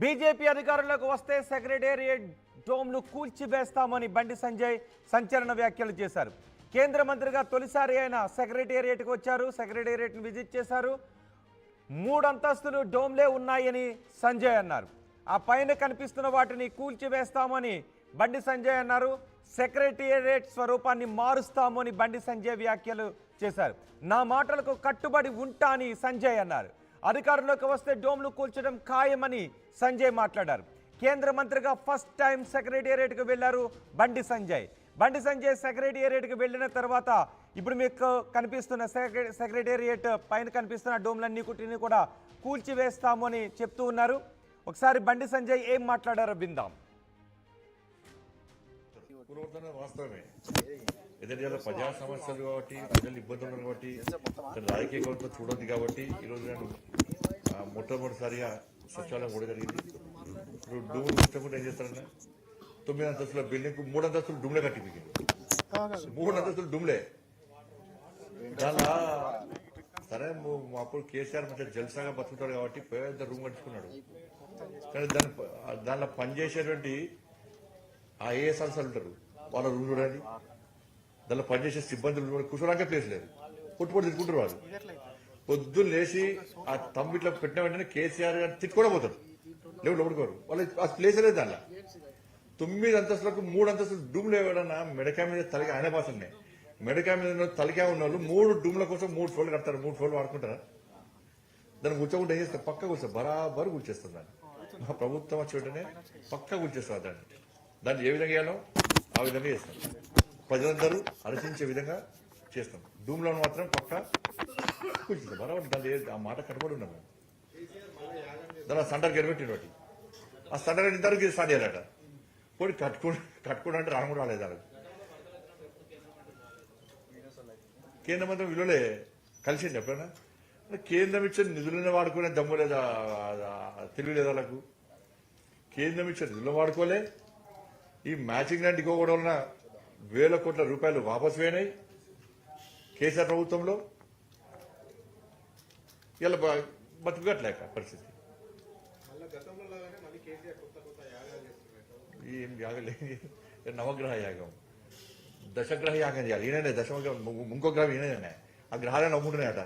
BJP అధికారంలోకి వస్తే secretariat డోమ్ను కూల్చివేస్తామని Bandi Sanjay సంచలన వ్యాఖ్యలు చేశారు. కేంద్ర మంత్రిగా తొలిసారి ఆయన సెక్రటేరియట్కి వచ్చారు. సెక్రటేరియట్ను విజిట్ చేశారు. 3 అంతస్తులు డోమ్లే ఉన్నాయని సంజయ్ అన్నారు. ఆ పైన కనిపిస్తున్న వాటిని కూల్చివేస్తామని బండి సంజయ్ అన్నారు. సెక్రటేరియట్ స్వరూపాన్ని మారుస్తామని బండి సంజయ్ వ్యాఖ్యలు చేశారు. నా మాటలకు కట్టుబడి ఉంటా అని సంజయ్ అన్నారు. అధికారంలోకి వస్తే డోమ్లు కూల్చడం ఖాయమని సంజయ్ మాట్లాడారు. కేంద్ర మంత్రిగా ఫస్ట్ టైం సెక్రటేరియట్కి వెళ్లారు బండి సంజయ్. బండి సంజయ్ సెక్రటేరియట్కి వెళ్ళిన తర్వాత ఇప్పుడు మీకు కనిపిస్తున్న సెక్రటేరియట్ పైన కనిపిస్తున్న డోమ్లన్నీ కూడా కూల్చివేస్తాము అని చెప్తూ ఉన్నారు. ఒకసారి బండి సంజయ్ ఏం మాట్లాడారో విందాం. వాస్తవమే, ఎదురు ప్రజా సమస్యలు కాబట్టి, ప్రజలు ఇబ్బందులు కాబట్టి, రాజకీయ గవర్నమెంట్ చూడొద్దు కాబట్టి ఈరోజు నేను మొట్టమొదటిసారిగా సచివాలయం కూడా జరిగింది. ఇప్పుడు డూమ్ ఇష్టకుండా ఏం చేస్తారన్నా, 9 అంతస్తుల బిల్డింగ్ 3 అంతస్తులు డూమ్లే కట్టిపోయింది. 3 అంతస్తులు డూమ్లే. దానిలో సరే అప్పుడు కేసీఆర్ మంచిగా జల్సాగా బతుకుతాడు కాబట్టి పెద్ద రూమ్ కట్టుకున్నాడు. కానీ దానిలో పనిచేసేటువంటి ఐఏఎస్ ఆఫీసర్లు ఉంటారు, వాళ్ళ రూమ్ చూడండి. దానిలో పనిచేసే సిబ్బందులు కూర్చోడానికి ప్లేస్ లేదు, పొట్టు తిట్టుకుంటారు. వాళ్ళు పొద్దున్న లేచి ఆ తమ్ము ఇట్లా పెట్టిన వెంటనే కేసీఆర్ గారు తిట్టుకోవడం పోతారు, లేవు లోపడుకోరు. వాళ్ళు ఆ ప్లేస్ లేదు. దానిలో 9 అంతస్తులకు 3 అంతస్తులు డూమ్లు ఎవడన్నా మెడకాయ మీద తలకి ఆయన భాషనే మెడకాయ మీద తలకాయ ఉన్న వాళ్ళు 3 డూమ్ల కోసం 3 ఫ్లోర్లు కడతారు. 3 ఫ్లోర్లు వాడుకుంటారా? దాన్ని కూర్చోకుండా ఏం చేస్తారు? పక్క కూర్చో బరాబరు కూర్చేస్తారు. దాన్ని మా ప్రభుత్వం వచ్చి వెంటనే పక్క కూర్చేస్తారు. దాన్ని ఏ విధంగా చేయాలో ఆ విధంగా చేస్తాం. ప్రజలందరూ హర్షించే విధంగా చేస్తాం. డూమ్లో మాత్రం పక్క కూర్చుంటాం బరాబర్. దాన్ని ఆ మాట కట్టుబడి ఉన్నాం. దాని సంటర్ గెలిపెట్టిన వాటి ఆ సంటర్ ఇంతవరకు స్టార్ట్ చేయాలట. పోయి కట్టుకోవడం అంటే రాను కూడా రాలేదు. కేంద్ర మంత్రి విలువలే కలిసింది ఎప్పుడైనా? కేంద్రం ఇచ్చిన నిధులను వాడుకునే దమ్ము లేదా, తెలియలేదు వాళ్ళకు. కేంద్రం ఇచ్చిన నిధులను వాడుకోలే. ఈ మ్యాచింగ్ లాంటి ఇవ్వడం వలన వేల కోట్ల రూపాయలు వాపసు పోయినాయి కేసీఆర్ ప్రభుత్వంలో. ఇలా బతుకట్లేక పరిస్థితి. ఏం యాగలే, నవగ్రహ యాగం, దశగ్రహ యాగం చేయాలి. ఈయననే దశగ్రహం, ఇంకో గ్రహం ఈయననే. ఆ గ్రహాలను నమ్ముకుంటున్నాయట.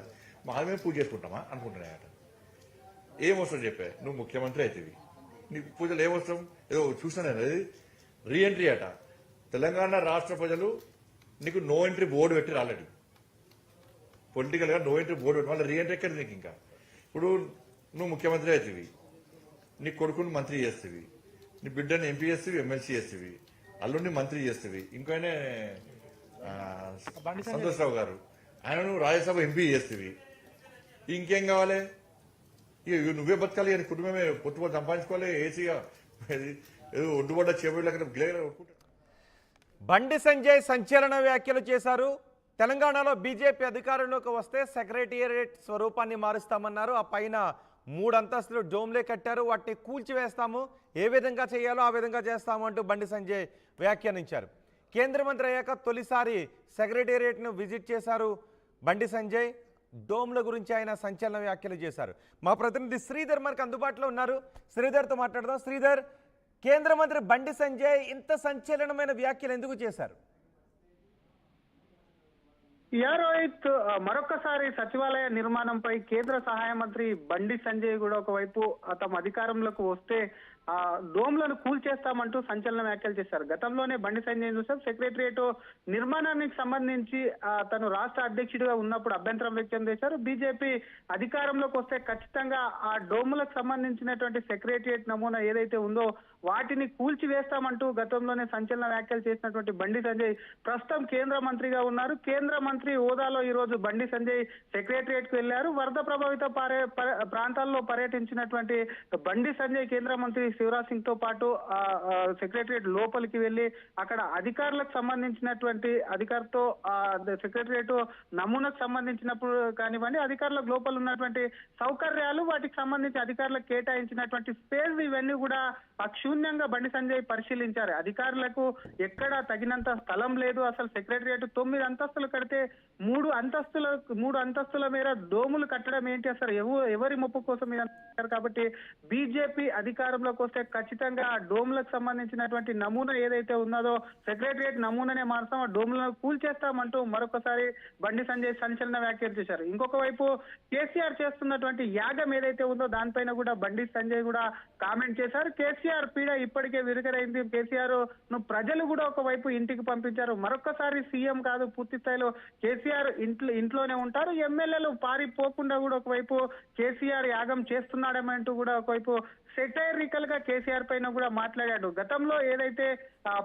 మామే పూజ చేసుకుంటామా అనుకుంటున్నాయట. ఏమవసరం చెప్పే, నువ్వు ముఖ్యమంత్రి అవుతుంది, నీ పూజలు ఏమవసరం? ఏదో చూసినా అది రీఎంట్రీ అట. తెలంగాణ రాష్ట్ర ప్రజలు నీకు నో ఎంట్రీ బోర్డు పెట్టి ఆల్రెడీ పొలిటికల్ గా నో ఎంట్రీ బోర్డు పెట్టి మళ్ళీ రీఎంట్రీ ఎక్కడ నీకు? ఇంకా ఇప్పుడు నువ్వు ముఖ్యమంత్రి అవుతుంది, నీ కొడుకుని మంత్రి చేస్తుంది, నీ బిడ్డని ఎంపీ చేస్తుంది, ఎమ్మెల్సీ చేస్తుంది, అల్లుడిని మంత్రి చేస్తుంది, ఇంకైనా సంతోష్ రావు గారు ఆయనను రాజ్యసభ ఎంపీ చేస్తుంది. ఇంకేం కావాలి? ఇక నువ్వే బతకాలి అని కుటుంబమే పొట్టుబడి సంపాదించుకోవాలి. ఏసీగా ఏదో ఒడ్డుబడ్డ చేపట్టు. బండి సంజయ్ సంచలన వ్యాఖ్యలు చేశారు. తెలంగాణలో బీజేపీ అధికారంలోకి వస్తే సెక్రటేరియట్ స్వరూపాన్ని మారుస్తామన్నారు. ఆ పైన 3 అంతస్తులు డోమ్లే కట్టారు, వాటిని కూల్చివేస్తాము, ఏ విధంగా చేయాలో ఆ విధంగా చేస్తాము అంటూ బండి సంజయ్ వ్యాఖ్యానించారు. కేంద్ర మంత్రి అయ్యాక తొలిసారి సెక్రటేరియట్ను విజిట్ చేశారు బండి సంజయ్. డోమ్ల గురించి ఆయన సంచలన వ్యాఖ్యలు చేశారు. మా ప్రతినిధి శ్రీధర్ మనకు అందుబాటులో ఉన్నారు. శ్రీధర్తో మాట్లాడదాం. శ్రీధర్, కేంద్ర మంత్రి బండి సంజయ్ ఇంత సంచలనమైన వ్యాఖ్యలు ఎందుకు చేశారు? రోహిత్, మరొకసారి సచివాలయ నిర్మాణంపై కేంద్ర సహాయ మంత్రి బండి సంజయ్ కూడా ఒకవైపు తమ అధికారంలోకి వస్తే డోమ్లను కూల్చేస్తామంటూ సంచలన వ్యాఖ్యలు చేశారు. గతంలోనే బండి సంజయ్ చూసాం, సెక్రటరియట్ నిర్మాణానికి సంబంధించి తను రాష్ట్ర అధ్యక్షుడిగా ఉన్నప్పుడు అభ్యంతరం వ్యక్తం చేశారు. బీజేపీ అధికారంలోకి వస్తే ఖచ్చితంగా ఆ డోములకు సంబంధించినటువంటి సెక్రటరియట్ నమూనా ఏదైతే ఉందో వాటిని కూల్చివేస్తామంటూ గతంలోనే సంచలన వ్యాఖ్యలు చేసినటువంటి బండి సంజయ్ ప్రస్తుతం కేంద్ర మంత్రిగా ఉన్నారు. కేంద్ర మంత్రి హోదాలో ఈ రోజు బండి సంజయ్ సెక్రటరియట్ కు వెళ్లారు. వరద ప్రభావిత ప్రాంతాల్లో పర్యటించినటువంటి బండి సంజయ్ కేంద్ర మంత్రి శివరాజ్ సింగ్ తో పాటు సెక్రటరియట్ లోపలికి వెళ్లి అక్కడ అధికారులకు సంబంధించినటువంటి అధికారితో సెక్రటరియట్ నమూనాకు సంబంధించినప్పుడు కానివ్వండి, అధికారులకు లోపల ఉన్నటువంటి సౌకర్యాలు, వాటికి సంబంధించి అధికారులకు కేటాయించినటువంటి స్పేస్, ఇవన్నీ కూడా శూన్యంగా బండి సంజయ్ పరిశీలించారు. అధికారులకు ఎక్కడ తగినంత స్థలం లేదు. అసలు సెక్రటరియట్ 9 అంతస్తులు కడితే మూడు అంతస్తుల మేర డోములు కట్టడం ఏంటి, అసలు ఎవరి ముప్పు కోసం ఇదంటారు. కాబట్టి బీజేపీ అధికారంలోకి వస్తే ఖచ్చితంగా ఆ డోములకు సంబంధించినటువంటి నమూనా ఏదైతే ఉన్నదో సెక్రటరియట్ నమూనానే మారుస్తాం, ఆ డోములను కూల్చేస్తామంటూ మరొకసారి బండి సంజయ్ సంచలన వ్యాఖ్యలు చేశారు. ఇంకొక వైపు కేసీఆర్ చేస్తున్నటువంటి యాగం ఏదైతే ఉందో దానిపైన కూడా బండి సంజయ్ కూడా కామెంట్ చేశారు. కేసీఆర్ పీడ ఇప్పటికే విరుగరైంది, కేసీఆర్ ను ప్రజలు కూడా ఒకవైపు ఇంటికి పంపించారు, మరొక్కసారి సీఎం కాదు పూర్తి స్థాయిలో కేసీఆర్ ఇంట్లోనే ఉంటారు, ఎమ్మెల్యేలు పారిపోకుండా కూడా ఒకవైపు కేసీఆర్ యాగం చేస్తున్నాడమంటూ కూడా ఒకవైపు సెటైరికల్ గా కేసీఆర్ పైన కూడా మాట్లాడాడు. గతంలో ఏదైతే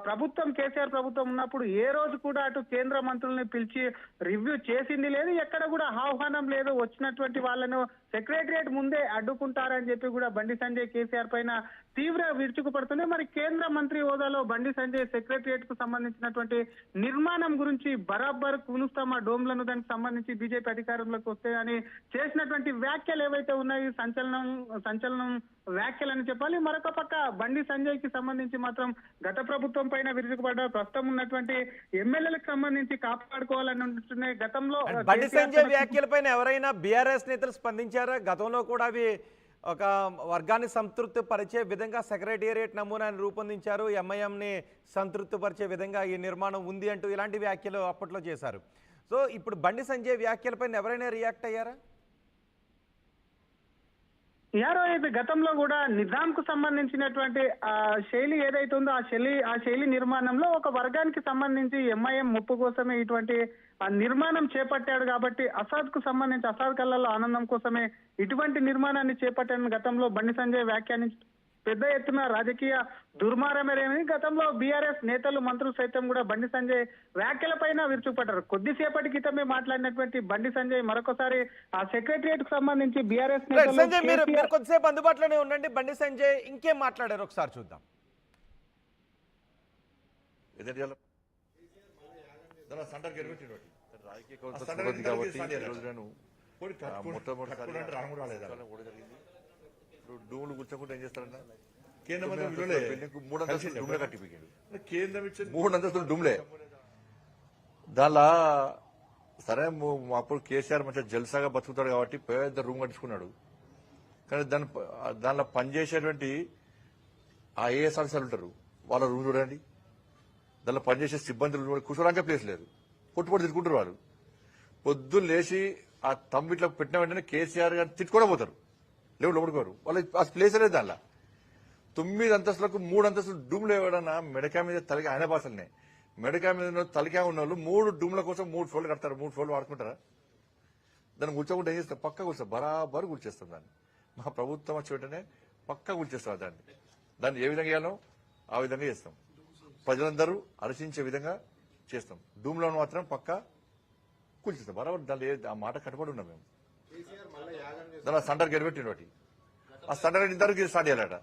ప్రభుత్వం కేసీఆర్ ప్రభుత్వం ఉన్నప్పుడు ఏ రోజు కూడా అటు కేంద్ర మంత్రుల్ని పిలిచి రివ్యూ చేసింది లేదు, ఎక్కడ కూడా ఆహ్వానం లేదు, వచ్చినటువంటి వాళ్ళను సెక్రటరియట్ ముందే అడ్డుకుంటారని చెప్పి కూడా బండి సంజయ్ కేసీఆర్ పైన తీవ్ర విరుచుకుపడుతుంది. మరి కేంద్ర మంత్రి హోదాలో బండి సంజయ్ సెక్రటరియట్ కు సంబంధించినటువంటి నిర్మాణం గురించి బరాబర్ కునుస్తామా డోమ్లను, దానికి సంబంధించి బీజేపీ అధికారంలోకి వస్తే అని చేసినటువంటి వ్యాఖ్యలు ఏవైతే ఉన్నాయి సంచలనం వ్యాఖ్యలని చెప్పాలి. మరొక పక్క బండి సంజయ్ కి సంబంధించి మాత్రం గత ప్రభుత్వం పైన విరుచుకుపడ్డారు, ప్రస్తుతం ఉన్నటువంటి ఎమ్మెల్యేలకు సంబంధించి కాపాడుకోవాలని గతంలో బండి సంజయ్ వ్యాఖ్యలపైన ఎవరైనా బీఆర్ఎస్ నేతలు స్పందించారా? గతంలో కూడా అవి ఒక వర్గాన్ని సంతృప్తి పరిచే విధంగా సెక్రటేరియట్ నమూనాన్ని రూపొందించారు, ఎంఐఎంని సంతృప్తి పరిచే విధంగా ఈ నిర్మాణం ఉంది అంటూ ఇలాంటి వ్యాఖ్యలు అప్పట్లో చేశారు. సో ఇప్పుడు బండి సంజయ్ వ్యాఖ్యలపైన ఎవరైనా రియాక్ట్ అయ్యారా? యారో అయితే గతంలో కూడా నిజాం కు సంబంధించినటువంటి ఆ శైలి ఏదైతే ఉందో ఆ శైలి నిర్మాణంలో ఒక వర్గానికి సంబంధించి ఎంఐఎం ముప్పు కోసమే ఇటువంటి ఆ నిర్మాణం చేపట్టాడు. కాబట్టి అసాద్ కళ్ళల్లో ఆనందం కోసమే ఇటువంటి నిర్మాణాన్ని చేపట్టాడని గతంలో బండి సంజయ్ వ్యాఖ్యానించి పెద్ద ఎత్తున రాజకీయ దుర్మార్గమేనని గతంలో బీఆర్ఎస్ నేతలు మంత్రులు సైతం కూడా బండి సంజయ్ వ్యాఖ్యలపైన విరుచుకుపడ్డారు. కొద్దిసేపటి క్రితమే మాట్లాడినటువంటి బండి సంజయ్ మరొకసారి ఆ సెక్రటరియట్ కు సంబంధించి బీఆర్ఎస్ సంజయ్ మీరు కొద్దిసేపు అందుబాటులోనే ఉండండి. బండి సంజయ్ ఇంకేం మాట్లాడారు ఒకసారి చూద్దాం. డూములు కూర్చోకుండా ఏం చేస్తారన్నా, కేంద్ర మంత్రి 3 అంతస్తులు డూమ్లే కట్టిపోయాడు. కేంద్రం ఇచ్చి 3 అంతస్తులు డూమ్లే. దానిలా సరే అప్పుడు కేసీఆర్ మంచిగా జల్సాగా బతుకుతాడు కాబట్టి పెద్ద రూమ్ కట్టించుకున్నాడు. కానీ దానిలో పనిచేసేటువంటి ఆ ఏఎస్ ఆఫీసర్లు ఉంటారు, వాళ్ళ రూమ్ చూడండి, దానిలో పనిచేసే సిబ్బందులు కూర్చోడానికి ప్లేస్ లేదు, పొట్టు తిట్టుకుంటారు వాళ్ళు. పొద్దున్న లేచి ఆ తమ్మిట్లో పెట్టిన వెంటనే కేసీఆర్ గారిని తిట్టుకోవడం పోతారు, లేవు లోపడుకోరు, వాళ్ళు ఆ ప్లేస్ లేదు. దానిలో 9 అంతస్తులకు 3 అంతస్తులు డూమ్లు ఎవడన్నా మెడకా మీద తలకి ఆయన భాషలనే మెడకా మీద తలకా ఉన్న వాళ్ళు 3 డూమ్ల కోసం 3 ఫ్లోర్లు కడతారు, 3 ఫ్లోర్లు వాడుకుంటారా? దాన్ని కూర్చోకుండా ఏం చేస్తారు, పక్కా కూర్చోరు, బరాబరు కూర్చేస్తాం దాన్ని. మా ప్రభుత్వం వచ్చి వెంటనే పక్కా కూర్చేస్తారు దాన్ని ఏ విధంగా చేయాలో ఆ విధంగా చేస్తాం, ప్రజలందరూ ఆలోచించే విధంగా చేస్తాం. డూమ్లో మాత్రం పక్కా కూల్చేస్తాం బరాబర్. దాన్ని ఆ మాట కట్టుబడి ఉన్నాం మేము. దాని సంటర్ గెలిపెట్టిన వాటి ఆ సంటర్ ఇంతవరకు స్టార్ట్ చేయాలట.